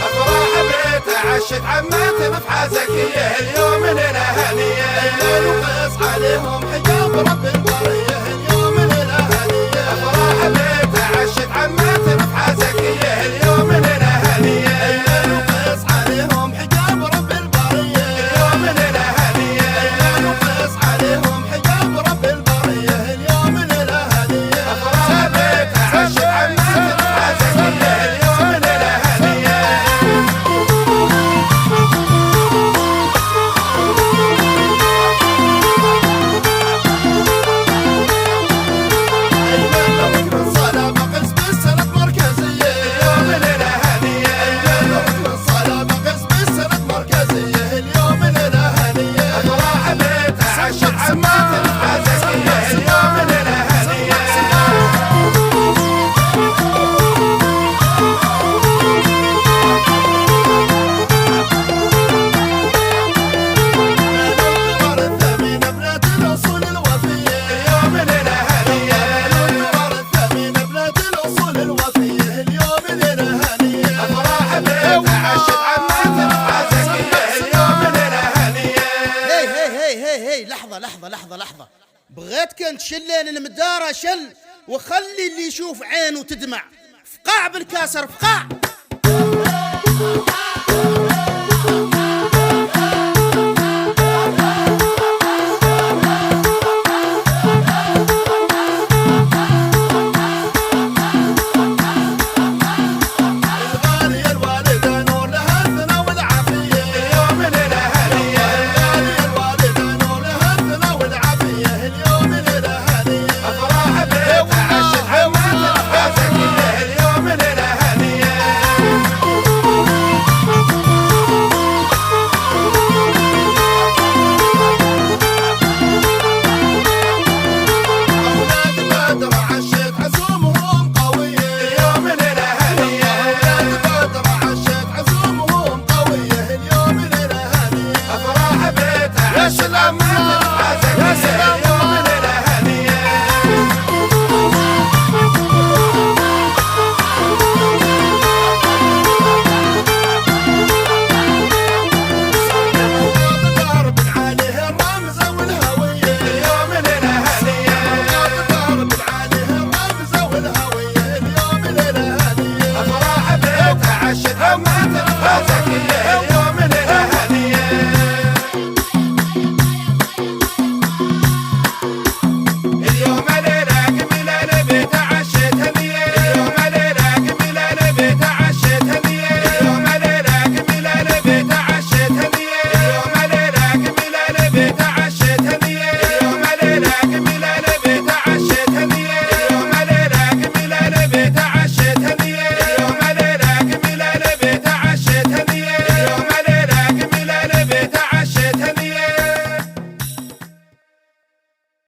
افراح بيت عشت عماتنا في حازكيه اليوم لنا هنيه نقص عليهم حجاب رب البريه اليوم لنا هنيه افراح بيت عشت عماتنا في حازكيه اليوم لنا هنيه نقص عليهم حجاب رب البريه اليوم لنا هنيه نقص عليهم حجاب رب البريه اليوم لنا هنيه افراح بيت عشت عماتنا في حازكيه اليوم لنا هنيه لحظة بغيتك انت شلين المدارة شل وخلي اللي يشوف عينه تدمع فقاع بالكاسر فقاع.